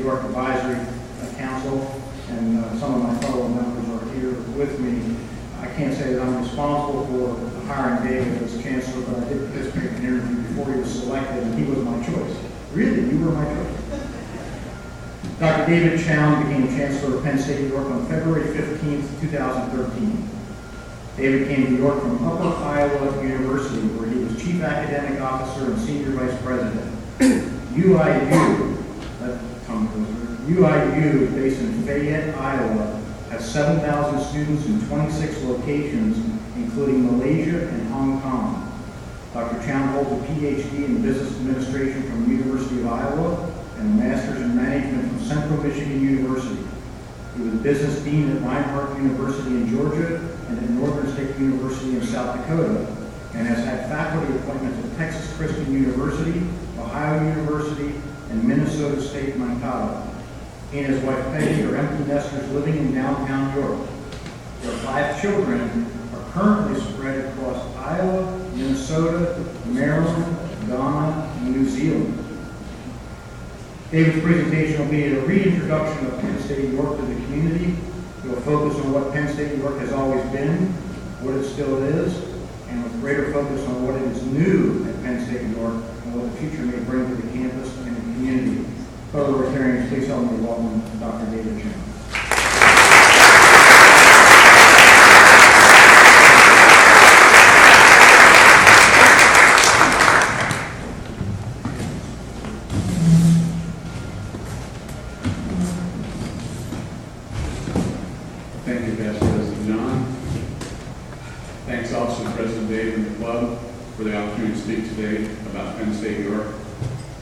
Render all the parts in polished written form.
York Advisory Council, and some of my fellow members are here with me. I can't say that I'm responsible for hiring David as Chancellor, but I did participate in an interview before he was selected, and he was my choice. Really? You were my choice? Dr. David Chown became Chancellor of Penn State York on February 15th, 2013. David came to York from Upper Iowa University, where he was Chief Academic Officer and Senior Vice President. UIU, based in Fayette, Iowa, has 7,000 students in 26 locations, including Malaysia and Hong Kong. Dr. Chown holds a PhD in Business Administration from the University of Iowa and a Master's in Management from Central Michigan University. He was Business Dean at Reinhardt University in Georgia and at Northern State University in South Dakota, and has had faculty appointments at Texas Christian University, Ohio University, and Minnesota State Mankato. He and his wife Peggy are empty nesters living in downtown York. Their 5 children are currently spread across Iowa, Minnesota, Maryland, Ghana, and New Zealand. David's presentation will be a reintroduction of Penn State York to the community. He will focus on what Penn State York has always been, what it still is, and with greater focus on what is new at Penn State York and what the future may bring to the campus and the community. Fellow Rotarians, please help me welcome Dr. David Chown. Thank you, Past President John. Thanks also to President Dave and the club for the opportunity to speak today about Penn State York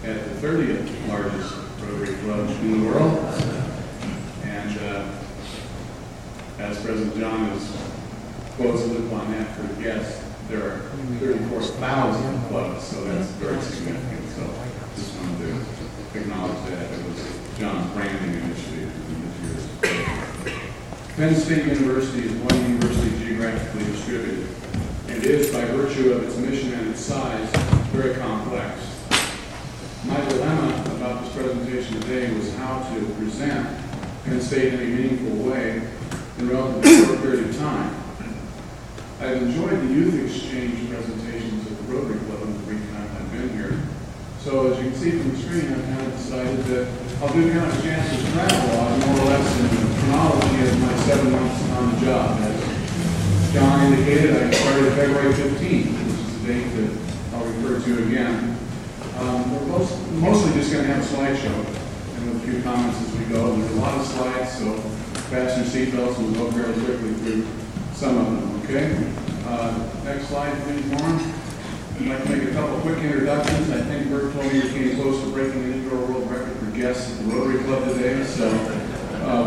at the 30th largest Rotary Club in the world. And as President John has quotes live on that for the guests, there are 34,000 clubs, so that's very significant. So just wanted to acknowledge that. It was John's branding initiative in this year's. Penn State University is one university geographically distributed, and is, by virtue of its mission and its size, very complex. My dilemma about this presentation today was how to present Penn State in a meaningful way in a relatively short period of time. I've enjoyed the youth exchange presentations at the Rotary Club in the brief time I've been here. So as you can see from the screen, I've kind of decided that I'll do kind of a Chancellor's travelogue, more or less in the chronology of my 7 months on the job. As John indicated, I started February 15th, which is the date that I'll refer to again. We're mostly just going to have a slideshow and with a few comments as we go. There's a lot of slides, so fasten your seatbelts and we'll go fairly quickly through some of them, okay? Next slide, please, Lauren. I'd like to make a couple quick introductions. I think Bert told me we came close to breaking the indoor world record for guests at the Rotary Club today, so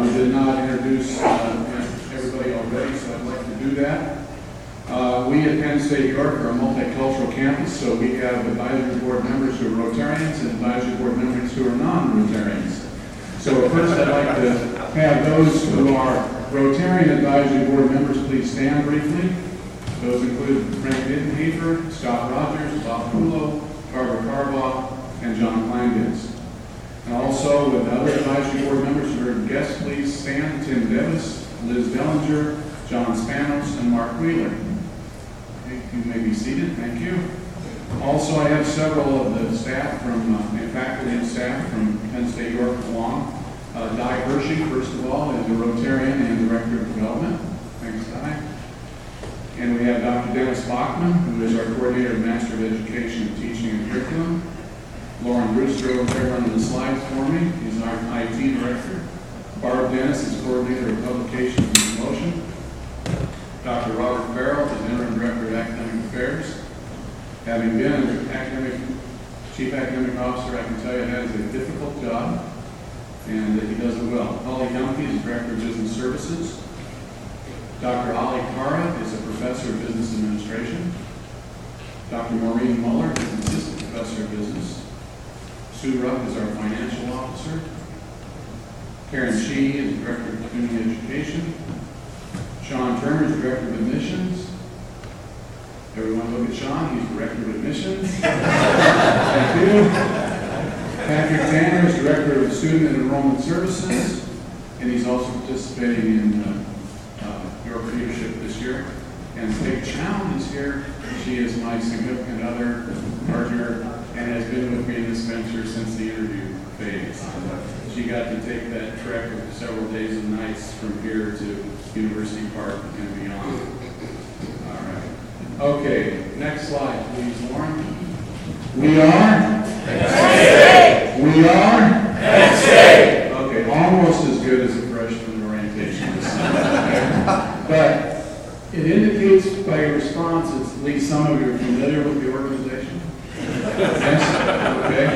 we did not introduce everybody already, so I'd like to do that. We at Penn State York are a multicultural campus, so we have advisory board members who are Rotarians and advisory board members who are non-Rotarians. So first I'd like to have those who are Rotarian advisory board members please stand briefly. Those include Frank Dittenhefer, Scott Rogers, Bob Pulo, Barbara Carbaugh, and John Kleinditz. And also with other advisory board members who are guests, please stand: Tim Devis, Liz Dellinger, John Spanos, and Mark Wheeler. Okay, you may be seated. Thank you. Also, I have several of the staff from, faculty and staff from Penn State York along. Di Hershey, first of all, is a Rotarian and Director of Development. Thanks, Di. And we have Dr. Dennis Bachman, who is our Coordinator of Master of Education and Teaching and Curriculum. Lauren Brewster over there running the slides for me. He's our IT Director. Barb Dennis is Coordinator of Publications and Promotion. Dr. Robert Farrell is Interim Director of Academic Affairs. Having been an Chief Academic Officer, I can tell you that is a difficult job, and that he does it well. Holly Youngke is Director of Business Services. Dr. Ali Kara is a Professor of Business Administration. Dr. Maureen Muller is an Assistant Professor of Business. Sue Rupp is our Financial Officer. Karen Shee is Director of Community Education. Sean Turner is Director of Admissions. Everyone look at Sean, he's Director of Admissions. Thank you. Patrick Tanner is Director of Student and Enrollment Services, and he's also participating in York Leadership this year. And Big Chown is here. She is my significant other, partner, and has been with me in this venture since the interview phase. She got to take that trek of several days and nights from here to University Park and beyond. All right. Okay, next slide, please, Lauren. We are? Penn State. We are? Penn State. Okay, almost as good as a freshman orientation. But it indicates by your response at least some of you are familiar with the organization. Yes? Okay.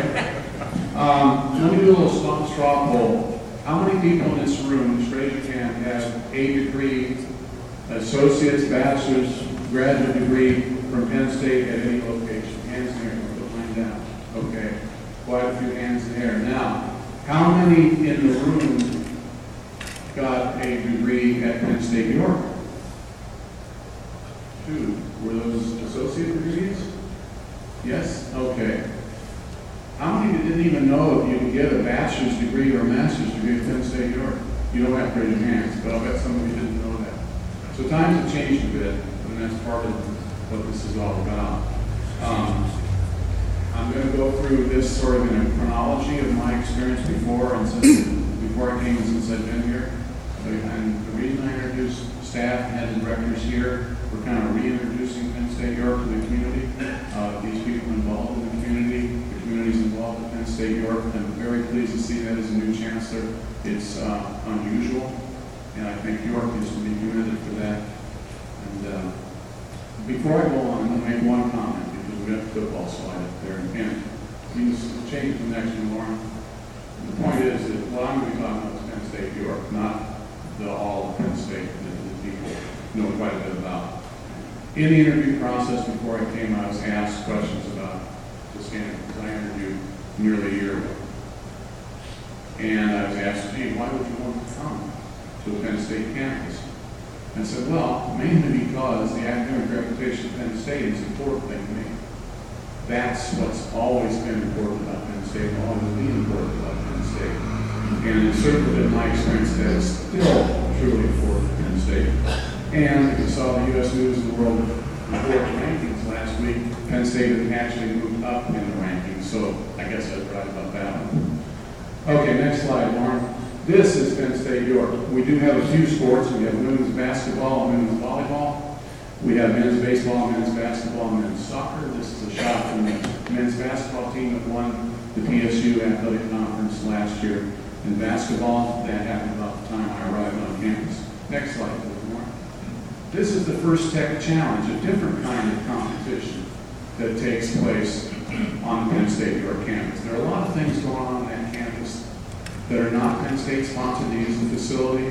Let me do a little straw poll. How many people in this room, just raise your hand, have a degree, associate's, bachelor's, graduate degree from Penn State at any location? Hands in the air. Put mine down. Okay. Quite a few hands in the air. Now, how many in the room got a degree at Penn State York? 2. Were those associate degrees? Yes? Okay. How many of you didn't even know if you could get a bachelor's degree or a master's degree at Penn State York? You don't have to raise your hands, but I'll bet some of you didn't know that. So times have changed a bit, and that's part of what this is all about. I'm going to go through this sort of in a chronology of my experience before and before I came and since I've been here. And the reason I introduced staff and directors here, we're kind of reintroducing Penn State York to the community. These people involved in the community's involved in Penn State York. I'm very pleased to see that as a new chancellor. It's unusual, and I think York is to be commended for that. And before I go on, I'm going to make one comment because we have the football slide up there. And you can change the next one, Lauren. The point is that what I'm going to be talking about is Penn State York, not the all of Penn State that the people know quite a bit about. In the interview process before I came, I was asked questions about this campus because I interviewed nearly a year ago. And I was asked, gee, why would you want to come to the Penn State campus? I said, well, mainly because the academic reputation of Penn State is an important thing to me. That's what's always been important about Penn State, and always been important about Penn State. And it's certainly been my experience that it's still truly important to Penn State. And if you saw the U.S. News and World Report rankings last week, Penn State has actually moved up in the rankings, so I guess I was right about that one. Okay, next slide, Lauren. This is Penn State York. We do have a few sports. We have women's basketball and women's volleyball. We have men's baseball, men's basketball, and men's soccer. This is a shot from the men's basketball team that won the PSU Athletic Conference last year. In basketball, that happened about the time I arrived on campus. Next slide, please, Lauren. This is the First Tech Challenge, a different kind of competition that takes place on the Penn State York campus. There are a lot of things going on that campus that are not Penn State sponsored to use the facility.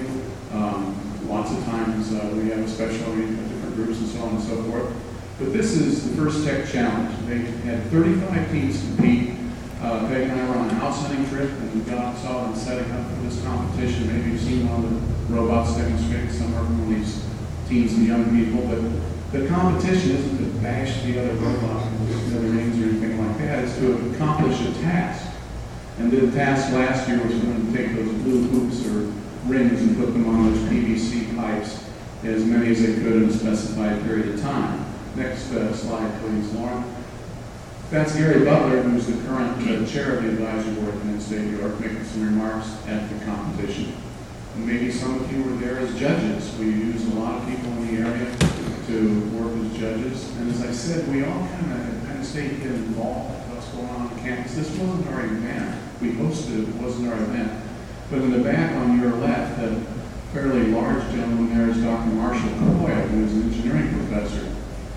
Lots of times we have especially different groups and so on and so forth. But this is the First Tech Challenge. They had 35 teams compete. Peg and I were on a house hunting trip, and we saw them setting up for this competition. Maybe you've seen one of the robots demonstrating somewhere from these teens and young people. But the competition isn't to bash the other robot with the other rings or anything like that. It's to accomplish a task. And the task last year was going to take those blue hoops or rings and put them on those PVC pipes, as many as they could in a specified period of time. Next slide, please, Lauren. That's Gary Butler, who's the current chair of the advisory board at Penn State York, making some remarks at the competition. And maybe some of you were there as judges. We use a lot of people in the area to work as judges. And as I said, we all kind of at Penn State get involved with what's going on the campus. This wasn't our event. We hosted it, it wasn't our event. But in the back on your left, a fairly large gentleman there is Dr. Marshall Coyle, who is an engineering professor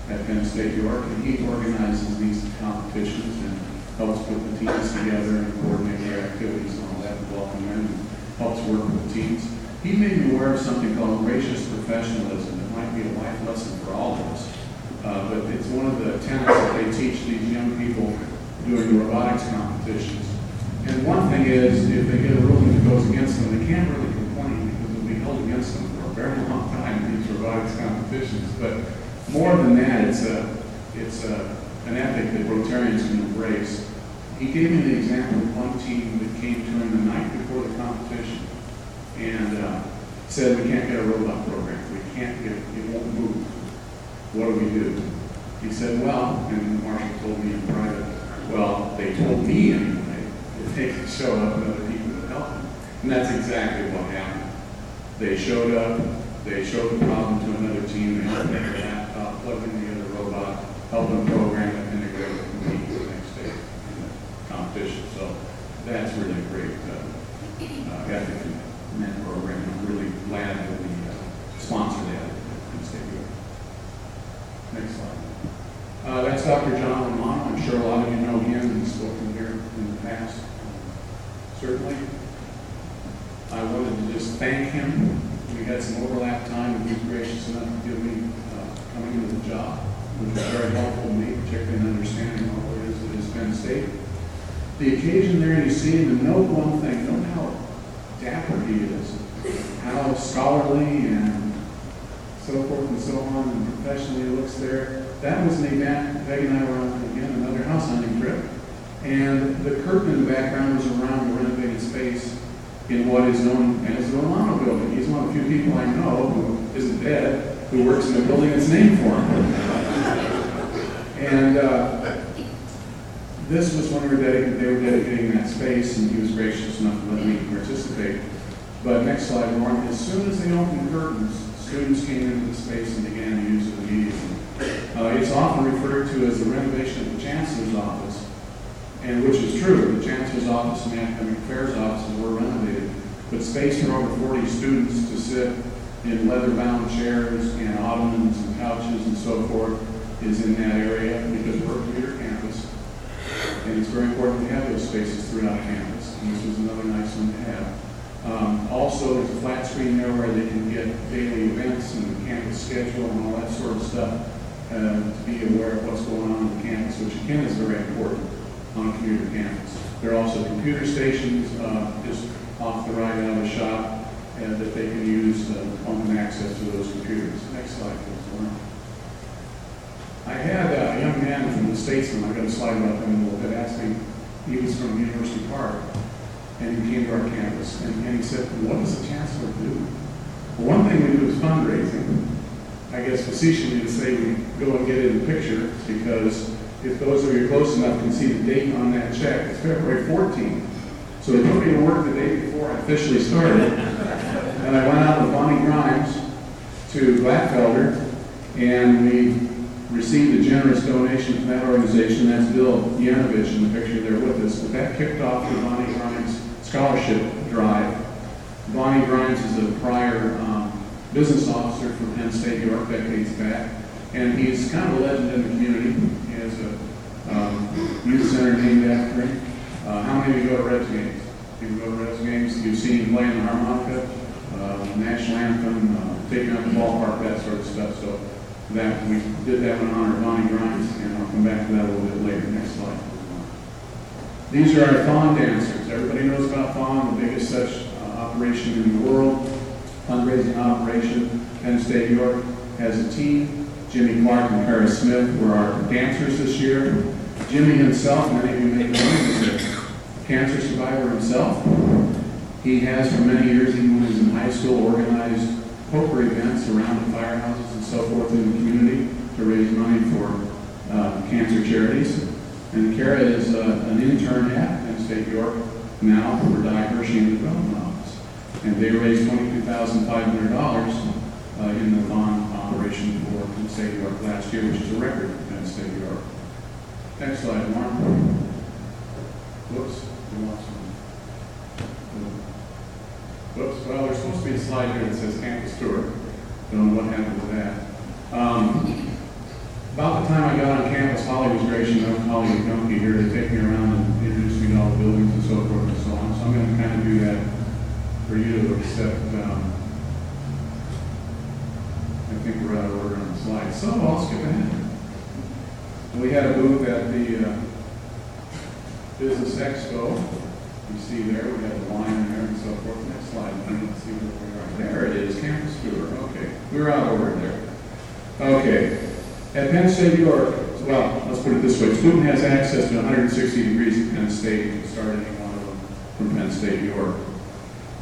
at Penn State York, and he organizes these competitions and helps put the teams together and coordinate their activities and all that, and welcome them and helps work with the teams. He made me aware of something called gracious professionalism. It might be a life lesson for all of us, but it's one of the tenets that they teach these young people doing robotics competitions. And one thing is, if they get a ruling that goes against them, they can't really complain because it'll be held against them for a very long time in these robotics competitions. But more than that, it's an ethic that Rotarians can embrace. He gave me the example of one team that came to him the night before the competition and said, we can't get a robot program. We can't get, it won't move. What do we do? He said, well, and Marshall told me in private, well, they told me anyway, that they could show up and other people would help them. And that's exactly what happened. They showed up, they showed the problem to another team, they helped them with a laptop, plugged in the other robot, helped them program it, and they were able to compete the next day in the competition. So that's really a great ethic in that program. I'm really glad that we sponsored that at Penn State York. Next slide. That's Dr. John Romano. I'm sure a lot of you know him and he's spoken here in the past. Certainly. I wanted to just thank him. We had some overlap time and he was gracious enough to give me coming into the job, which was very helpful to me, particularly in understanding all it is that is Penn State. The occasion there, you see him and note one thing, note how dapper he is, how scholarly and so forth and so on, and professionally he looks there. That was an event, Peg and I were on, again, another house hunting trip, and the curtain in the background was around the renovated space in what is known as the Romano building. He's one of the few people I know who isn't dead, who works in a building that's named for him. And this was when they were dedicating that space, and he was gracious enough to let me participate. But next slide, Lauren. As soon as they opened curtains, students came into the space and began to use it immediately. It's often referred to as the renovation of the Chancellor's office, and which is true. The Chancellor's office and the Academic Affairs offices were renovated, but space for over 40 students to sit in leather-bound chairs and ottomans and couches and so forth is in that area because we're a commuter campus, and it's very important to have those spaces throughout campus, and this was another nice one to have. Also, there's a flat screen there where they can get daily events and the campus schedule and all that sort of stuff to be aware of what's going on in the campus, which again is very important on a commuter campus. There are also computer stations just off the right out of the shop that they can use open access to those computers. Next slide, please, Lauren. I had a young man from the Statesman, I'm going to slide about him a little bit, ask me, he was from University Park, and he came to our campus, and he said, what does the Chancellor do? Well, one thing we do is fundraising. I guess facetiously to say we go and get it in the picture, because if those of you close enough can see the date on that check, it's February 14th. So they put me to work the day before I officially started, and I went out with Bonnie Grimes to Gladfelder, and we received a generous donation from that organization. That's Bill Yanovich in the picture there with us. But that kicked off the Bonnie Grimes Scholarship Drive. Bonnie Grimes is a prior business officer from Penn State York decades back, and he's kind of a legend in the community. He has a youth center named after him. How many of you go to Reds games? People go to Reds games. You've seen him playing the harmonica, national anthem, taking out the ballpark, that sort of stuff. So that we did that in honor of Bonnie Grimes, and I'll come back to that a little bit later. Next slide. These are our Fawn dancers. Everybody knows about Fawn, the biggest such operation in the world, fundraising operation. Penn State York has a team. Jimmy Clark and Paris Smith were our dancers this year. Jimmy himself, many of you may know him, is a cancer survivor himself. He has for many years, even when he was in high school, organized poker events around the firehouses and so forth in the community to raise money for cancer charities. And Kara is an intern at Penn State York now for Di Hershey and the Development Office. And they raised $22,500 in the Fawn operation for Penn State York last year, which is a record for Penn State York. Next slide, Mark. Whoops, we lost one. Whoops, well, there's supposed to be a slide here that says campus tour. Don't know what happened to that. About the time I got on campus, Holly was gracious enough, Holly and Donkey here, to take me around and introduce me to all the buildings and so forth and so on. So I'm going to kind of do that for you, except I think we're out of order on the slide. So I'll skip ahead. We had a booth at the Business Expo. You see there, we have the line there and so forth. Next slide. Let's see where we are. There it is, campus tour. Okay, we're out of order there. Okay, at Penn State York, well, let's put it this way, student has access to 160 degrees at Penn State. You can start any one of them from Penn State York.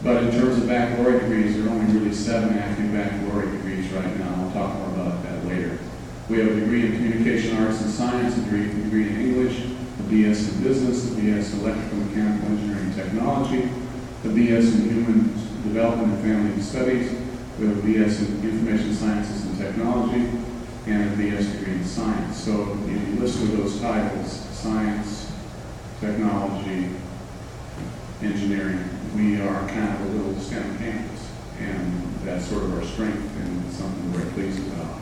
But in terms of baccalaureate degrees, there are only really 7 active baccalaureate degrees right now. I'll talk more about that later. We have a degree in communication arts and science, a degree in English, a BS in business, a BS in electrical, mechanical engineering and technology, a BS in human development and family studies. We have a BS in information sciences and technology, and a BS degree in science. So if you listen to those titles, science, technology, engineering, we are kind of a little STEM campus, and that's sort of our strength and something we're pleased about.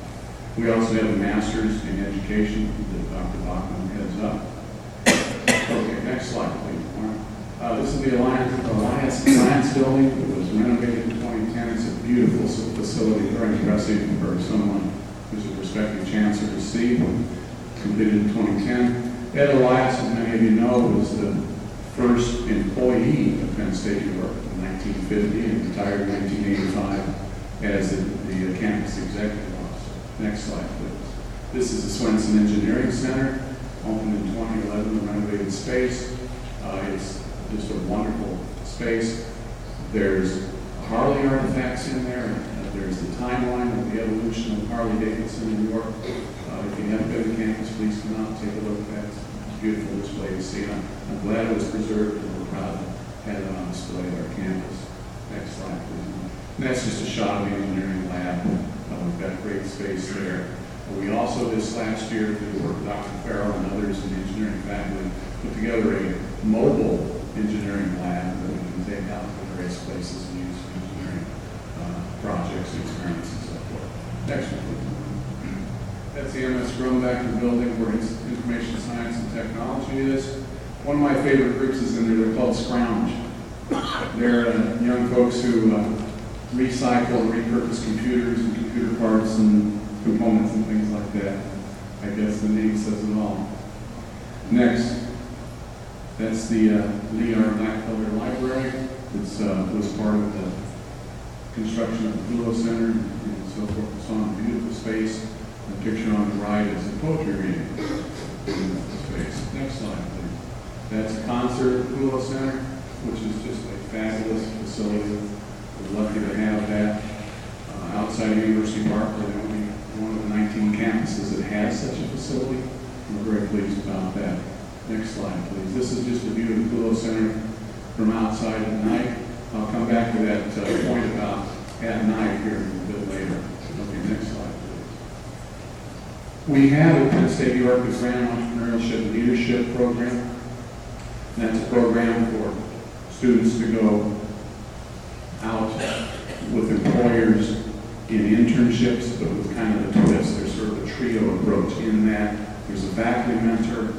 We also have a master's in education that Dr. Bachman heads up. Okay, next slide, please. This is the Alliance Science Building. It was renovated in 2010. It's a beautiful facility, very impressive for someone who's a prospective chancellor to see. Completed in 2010. Ed Elias, as many of you know, was the first employee of Penn State York in 1950 and retired in 1985 as the campus executive officer. Next slide, please. This is the Swenson Engineering Center, opened in 2011, the renovated space. It's just a wonderful space. There's Harley artifacts in there. There's the timeline of the evolution of Harley-Davidson in New York. If you haven't been to campus, please come out and take a look at that. It's a beautiful display to see. I'm glad it was preserved, and we're proud to have it on display at our campus. Next slide, please. And that's just a shot of the engineering lab. We've got great space there. We also, this last year, through the work of Dr. Farrell and others in the engineering faculty, put together a mobile engineering lab that we can take out to various places and use for engineering projects, experiments, and so forth. Next one, please. That's the MS Grumbacher building where information science and technology is. One of my favorite groups is in there. They're called Scrounge. They're young folks who recycle and repurpose computers and computer parts and components and things like that. I guess the name says it all. Next, that's the Lee R. Blackfelder Library. It was part of the construction of the Kulo Center and so forth. It's on a beautiful space. The picture on the right is a poetry reading in the space. Next slide, please. That's a concert at the Kulo Center, which is just a fabulous facility. We're lucky to have that. Outside of University Park, we're the only one of the 19 campuses that has such a facility. We're very pleased about that. Next slide, please. This is just a view of the Kulo Center from outside at night. I'll come back to that point about at night here a bit later. Okay, next slide, please. We have at Penn State York the Grand Entrepreneurship Leadership Program. And that's a program for students to go out with employers in internships, but with kind of a twist. There's sort of a trio approach in that there's a faculty mentor,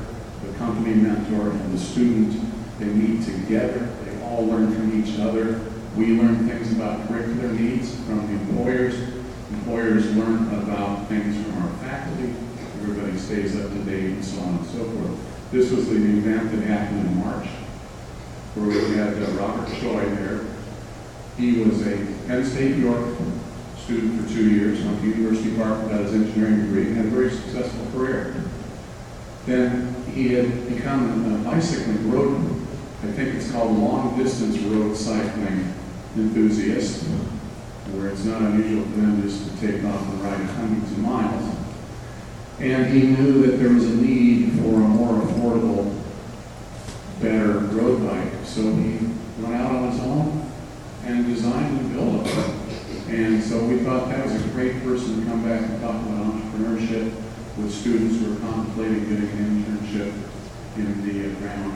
the company mentor, and the student. They meet together. They all learn from each other. We learn things about curricular needs from the employers. Employers learn about things from our faculty. Everybody stays up to date and so on and so forth. This was the event that happened in March, where we had Robert Choi there. He was a Penn State York student for 2 years, went to University Park, got his engineering degree, and had a very successful career. Then he had become a bicycling road, I think it's called long distance road cycling enthusiast, where it's not unusual for them just to take off and ride hundreds of miles. And he knew that there was a need for a more affordable, better road bike. So he went out on his own and designed and built it. And so we thought that was a great person to come back and talk about entrepreneurship with students who are contemplating getting an internship in the Grand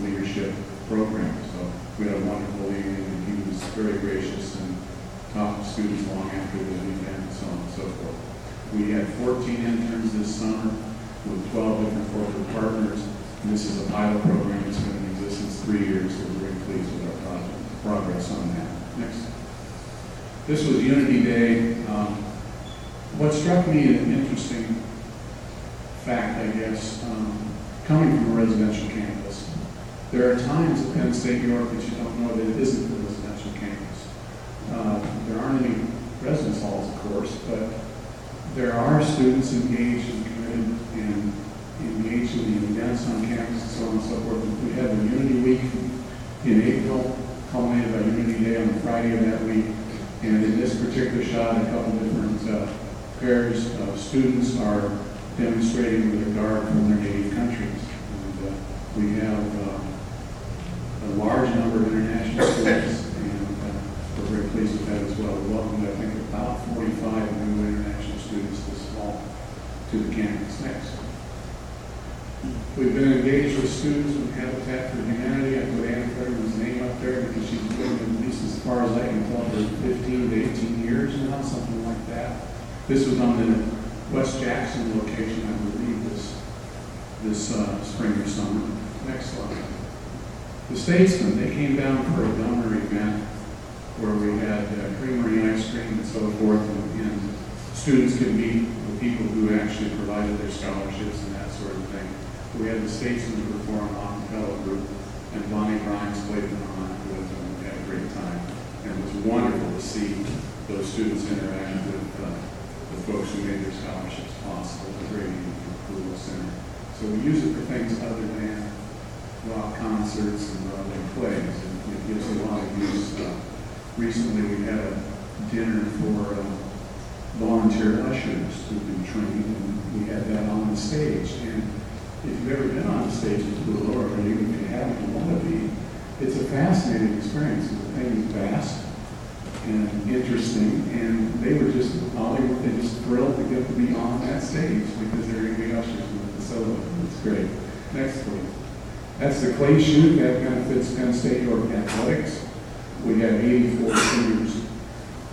Leadership Program. So we had a wonderful evening, and he was very gracious and talked to students long after the event and so on and so forth. We had 14 interns this summer with 12 different corporate partners. And this is a pilot program that's been in existence 3 years, so we're very pleased with our progress on that. Next. This was Unity Day. What struck me an interesting fact, I guess, coming from a residential campus, there are times at Penn State York that you don't know that it isn't a residential campus. There aren't any residence halls, of course, but there are students engaged and committed in April, culminated by Unity Day on the Friday of that week. And in this particular shot, a couple different pairs of students are demonstrating with a garb from their native countries. And we have a large number of international students, and we're very pleased with that as well. We welcomed, I think, about 45 new international students this fall to the campus. Next. We've been engaged with students from Habitat for Humanity. I put Anna Fetterman's name up there because she's been, at least as far as I can tell, for 15 to 18 years now, something like that. This was on the West Jackson location, I believe, this spring or summer. Next slide. The Statesmen, they came down for a donor event where we had creamery ice cream and so forth, and students could meet the people who actually provided their scholarships and that sort of thing. We had the Statesmen perform a cappella group, and Bonnie Grimes played them on with them. We had a great time. And it was wonderful to see those students interact with the folks who made their scholarships possible. The great Approval Center. So we use it for things other than rock concerts and other plays. And it gives a lot of use. Recently we had a dinner for volunteer ushers who've been trained, and we had that on the stage. And if you've ever been on the stage with Blue Lord, or even if you haven't, you want to be, it's a fascinating experience. The thing is vast and interesting, and they were just, they just thrilled to get to be on that stage because they're going to be ushers in the facility. It's great. Next, please. That's the clay shoot that benefits Penn State York athletics. We had 84 seniors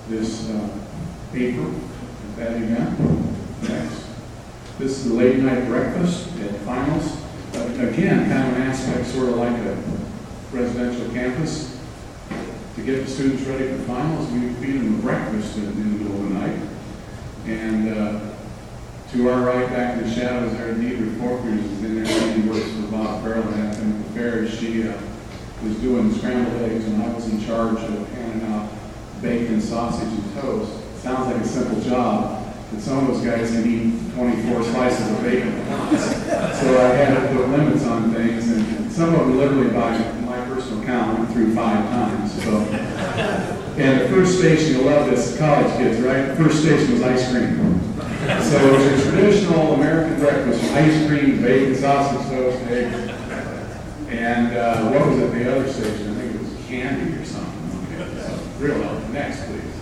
this April at that event. Next. This is the late night breakfast at finals. Again, kind of an aspect sort of like a residential campus. To get the students ready for finals, we feed them breakfast in the middle of the night. And to our right, back in the shadows there, Deidre Forkers is in there. She works for Bob Farrell at the fair. She was doing scrambled eggs, and I was in charge of handing out bacon, sausage, and toast. Sounds like a simple job, but some of those guys can eat 24 slices of bacon at once. So I had to put limits on things, and some of them literally, by my personal count, went through 5 times. So, and the first station, you'll love this, college kids, right? The first station was ice cream. So it was a traditional American breakfast: ice cream, bacon, sausage, toast, eggs. And what was it? The other station? I think it was candy or something. Okay, so real help. Next, please.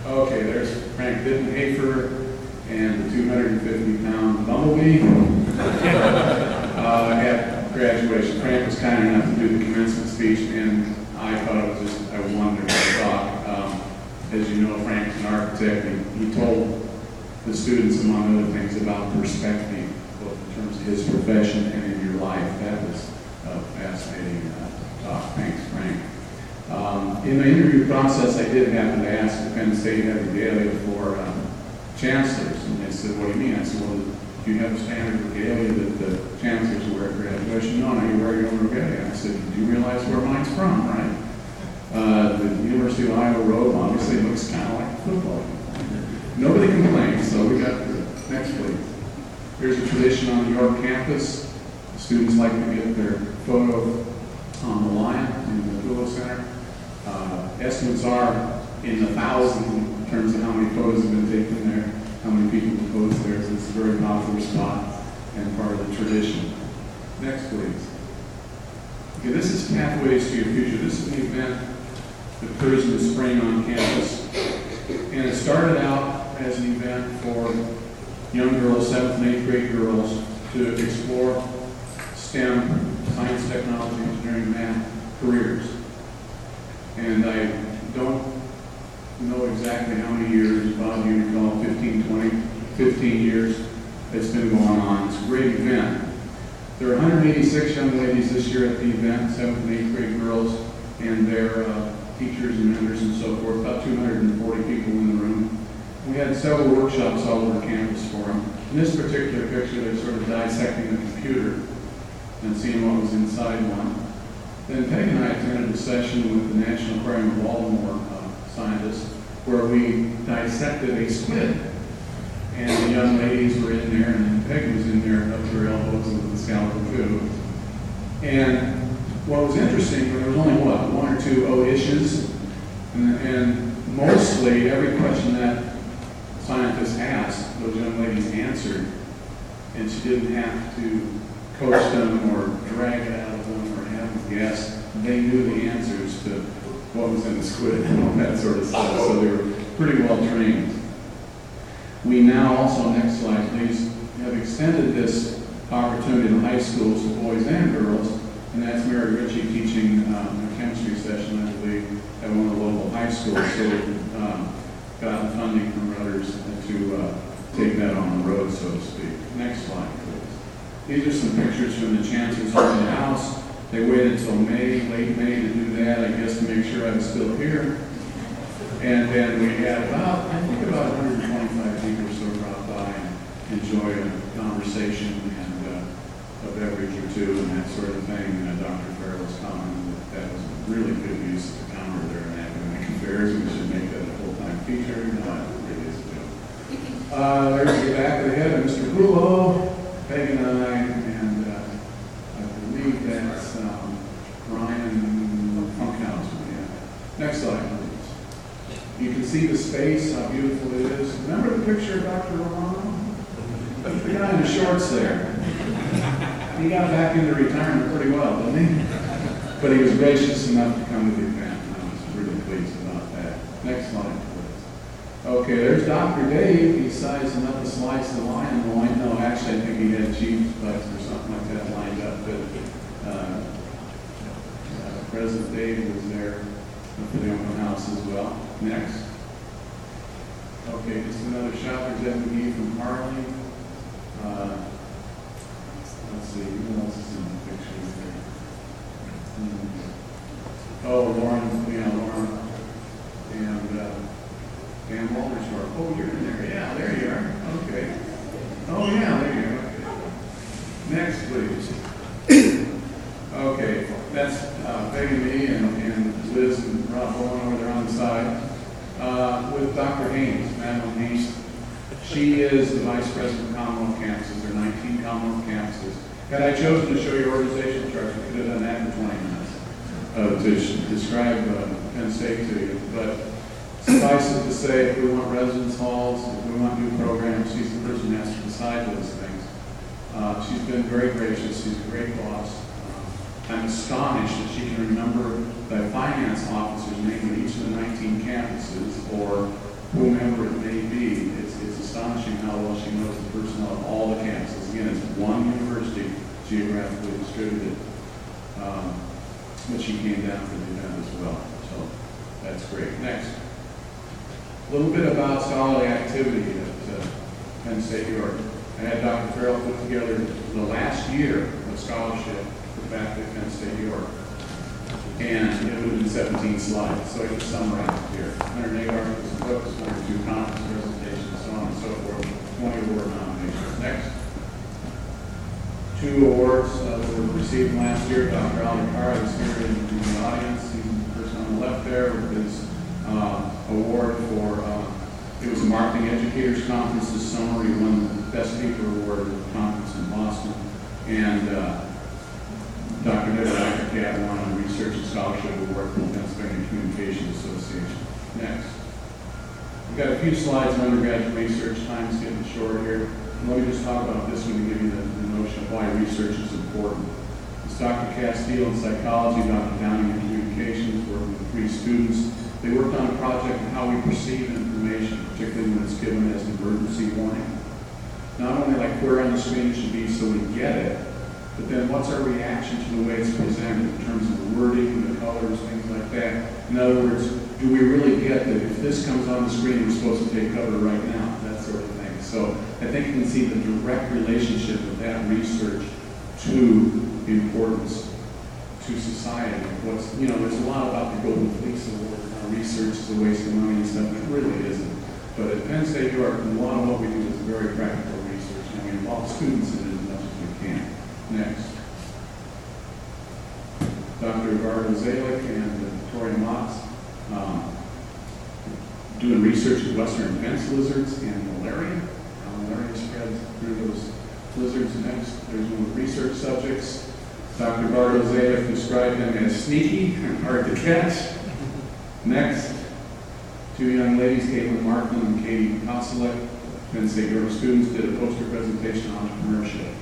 Okay, there's Frank Dittenhafer and the 250-pound bumblebee at graduation. Frank was kind enough to do the commencement speech, and I thought it was just a wonderful talk. As you know, Frank's an architect, and he told the students, among other things, about perspective, both in terms of his profession and in your life. That was a fascinating talk. Thanks, Frank. In the interview process, I did happen to ask the Penn State had regalia for chancellors, and they said, "What do you mean?" I said, "Well, do you have a standard regalia that the chancellors wear at graduation?" "No, you wear your own regalia." I said, "Do you realize where mine's from, right?" The University of Iowa robe obviously looks kind of like a football uniform. Nobody complained, so we got through it. Next, please. Here's a tradition on the York campus. The students like to get their photo on the lion in the Approval Center. Estimates are in the thousands in terms of how many photos have been taken there, how many people have posed there. So it's a very popular spot and part of the tradition. Next, please. Okay, this is Pathways to Your Future. This is an event that occurs in the spring on campus. And it started out as an event for young girls, 7th and 8th grade girls, to explore STEM, science, technology, engineering, math, careers. And I don't know exactly how many years, Bob, you recall, 15, 20, 15 years it's been going on. It's a great event. There are 186 young ladies this year at the event, 7th and 8th grade girls, and their teachers and mentors and so forth, about 240 people in the room. We had several workshops all over campus for them. In this particular picture, they're sort of dissecting the computer and seeing what was inside one. Then Peg and I attended a session with the National Aquarium of Baltimore scientists where we dissected a squid. And the young ladies were in there, and Peg was in there up to her elbows with the skeletal tube. And what was interesting, there was only, what, one or two issues, and mostly every question that scientists asked, those young ladies answered, and she didn't have to coach them or drag it out of them or have them guess. They knew the answers to what was in the squid and all that sort of stuff, so they were pretty well trained. We now also, next slide please, have extended this opportunity in high schools to boys and girls, and that's Mary Ritchie teaching a chemistry session, I believe, at one of the local high schools. So we've gotten funding from others to take that on the road, so to speak. Next slide, please. These are some pictures from the Chancellor's open house. They waited until May, late May, to do that, I guess, to make sure I was still here. And then we had about, I think about 125 people or so drop by and enjoy a conversation and a beverage or two and that sort of thing. And Dr. Farrell's commented that was a really good use of the counter there in academic affairs. We should make that a full-time feature. No, it really is a joke. There's the back of the head of Mr. Hulo, Peg and I, and I believe that's Ryan Funkhausen. Yeah. Next slide, please. You can see the space, how beautiful it is. Remember the picture of Dr. Romano? The guy in the shorts there. He got back into retirement pretty well, didn't he? But he was gracious enough to come to the event, and I was really pleased about that. Next slide, please. Okay, there's Dr. Dave. He's sizing up a slice of lion loin. No, actually, I think he had cheese butts or something like that lined up. But President Dave was there for the open house as well. Next. Okay, just another shot. There's Ebony from Harley. Let's see, who else is in the picture there? Oh, Lauren, Lauren. And Dan Waltersworth. Oh, you're in there. Yeah, there you are. Okay. Oh, yeah, there you are. Okay. Next, please. Okay, that's Peggy and me and Liz and Rob Bowen over there on the side. With Dr. Haynes, Madeline Haynes. She is the Vice President of Commonwealth campuses. There are 19 Commonwealth campuses. Had I chosen to show you organizational charts, we could have done that in 20 minutes to describe Penn State to you. But suffice it to say, if we want residence halls, if we want new programs, she's the person who has to decide those things. She's been very gracious. She's a great boss. I'm astonished that she can remember the finance officer's name at each of the 19 campuses, or whomever it may be. It's astonishing how well she knows the personnel of all the campuses. Again, it's one university geographically distributed, but she came down for the event as well. So that's great. Next. A little bit about scholarly activity at Penn State York. I had Dr. Farrell put together the last year of scholarship for faculty at Penn State York. And it would have been 17 slides, so I just summarized it here. 108 articles and books, 102 conference presentations, so on and so forth, 20 award nominations. Next. 2 awards that were received last year. Dr. Ali Carr is here in the audience. He's the person on the left there with his award for, it was a Marketing Educators Conference this summer. He won the Best Speaker Award at the conference in Boston. And Dr. Nicholas Ackercat won a Research and Scholarship Award from the Pennsylvania Communications Association. Next. We've got a few slides on undergraduate research. Time's getting short here. Let me just talk about this one to give you the notion of why research is important. It's Dr. Castile in psychology, Dr. Downing in communications, working with 3 students. They worked on a project on how we perceive information, particularly when it's given as an emergency warning. Not only like where on the screen it should be so we get it, but then what's our reaction to the way it's presented in terms of the wording, the colors, things like that. In other words, do we really get that if this comes on the screen, we're supposed to take cover right now, that sort of thing. So I think you can see the direct relationship of that research to the importance to society. What's, there's a lot about the Golden Fleece Award, research is a waste of money and stuff, and it really isn't. But at Penn State York, a lot of what we do is very practical research, and we involve students in it as much as we can. Next. Dr. Barbara Zalik and Victoria Motz doing research at western fence lizards and malaria. How malaria spreads through those lizards. Next, there's one of the research subjects. Dr. Bartolozea described him as sneaky and hard to catch. Next, two young ladies, Caitlin Markman and Katie Koselek, Penn State York students, did a poster presentation on entrepreneurship,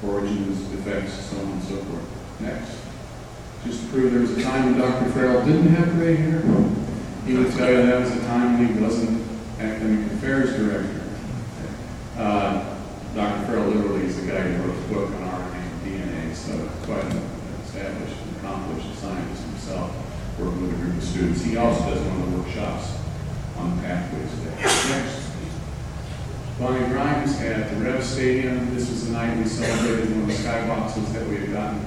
origins, effects, so on and so forth. Next. Just to prove there was a time when Dr. Farrell didn't have gray hair, he would tell you that was a time when he wasn't academic affairs director. Dr. Farrell literally is the guy who wrote the book on RNA and DNA, so quite an established and accomplished scientist himself, working with a group of students. He also does one of the workshops on the pathways there. Next. Bonnie Grimes at the Rev Stadium. This was the night we celebrated one of the skyboxes that we had gotten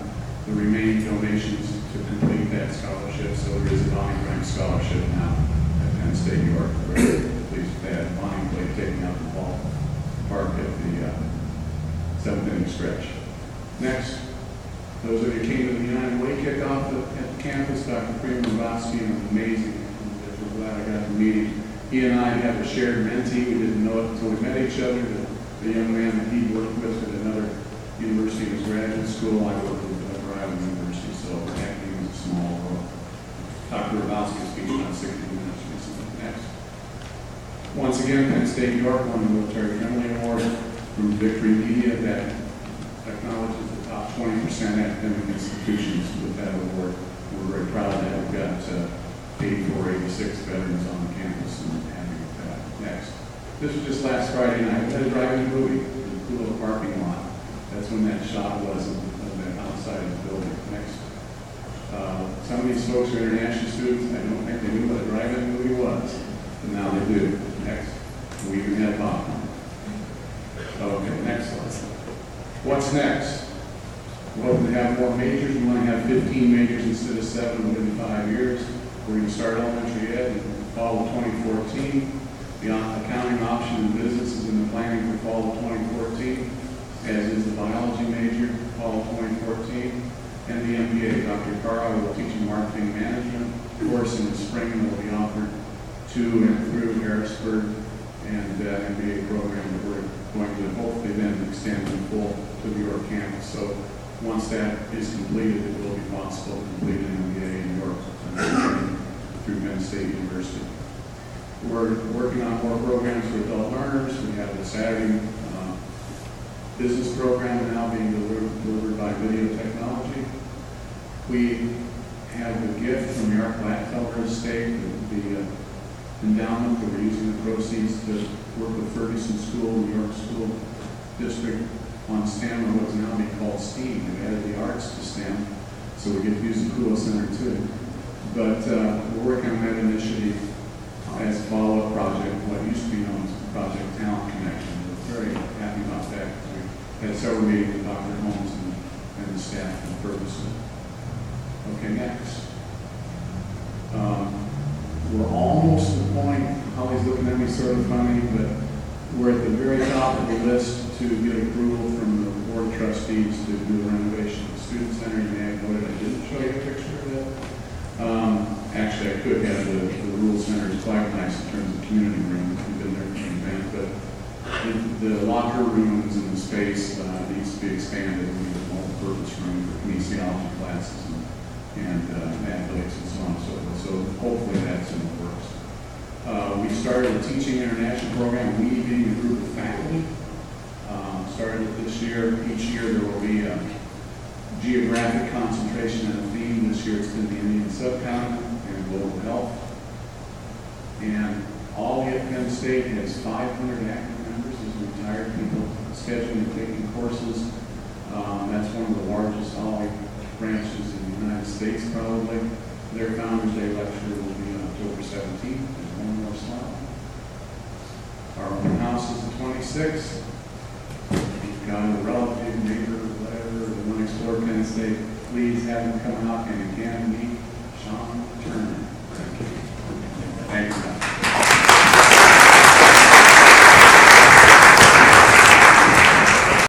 the remaining donations to complete that scholarship. So there is a Bonnie Grimes scholarship now at Penn State York. We're very pleased with that. Bonnie played taking out the ball park at the seventh inning stretch. Next, those of you who came to the United Way kickoff at the campus, Dr. Freeman Robotsky, an amazing individual. Glad I got to meet him. He and I have a shared mentee. We didn't know it until we met each other. The young man that he worked with at another university in his graduate school, I worked with at Rhode University, so acting was a small world. Dr. Robotsky speaking on 60 Minutes recently. Next. Once again, Penn State York won the Military Friendly Award from Victory Media that acknowledges the top 20% academic institutions with that award. We're very proud of that. We've got 84, 86 veterans on the campus and happy with that. Next. This was just last Friday night. We had a drive-in movie in the cool little parking lot. That's when that shot was of the outside of the building. Next. Some of these folks are international students. I don't think they knew what a drive-in movie was, but now they do. Next. We even had popcorn. Okay, next slide. What's next? We're hoping to have more majors. We want to have 15 majors instead of 7 within 5 years. We're going to start elementary ed in fall of 2014. The accounting option in business is in the planning for fall of 2014, as is the biology major, fall of 2014, and the MBA. Dr. Carl will teach a marketing management course in the spring that will be offered to and through Harrisburg, and MBA program that we're going to hopefully then extend in full to the York campus. So once that is completed, it will be possible to complete an MBA in York through Penn State University. We're working on more programs for adult learners. We have the Saturday business program now being delivered by video technology. We have a gift from York Gladfelder Estate, the endowment that we're using the proceeds to work with Ferguson School, New York School District on STEM, or what's now being called STEAM. We've added the arts to STEM, so we get to use the Kulo Center too. But we're working on that initiative as a follow-up project, what used to be known as Project Talent Connection. We're very happy about that. We had several meetings with Dr. Holmes and the staff in Ferguson. Okay, next. We're almost at the point, Holly's looking at me sort of funny, but we're at the very top of the list to get approval from the Board of Trustees to do the renovation of the Student Center. You may have noted I didn't show you a picture of that. Actually, I could have. The Rural Center is quite nice in terms of community room. We've been there for an event, but the locker rooms and the space needs to be expanded. We need a multi-purpose room for kinesiology classes and athletes and so on and so forth. So hopefully that's in the works. We started a teaching international program, we being a group of faculty. Started it this year. Each year there will be a geographic concentration and a theme. This year it's been the Indian subcontinent and global health. And all at Penn State has 500 active members as retired people scheduling and taking courses. That's one of the largest OLLI branches in the United States probably. Their Founders Day lecture will be on October 17th. There's one more slide. Our open house is the 26th. If you've got a relative, neighbor, whatever, that want to explore Penn State, please have them come out and again meet Chawn Turner. Thank you.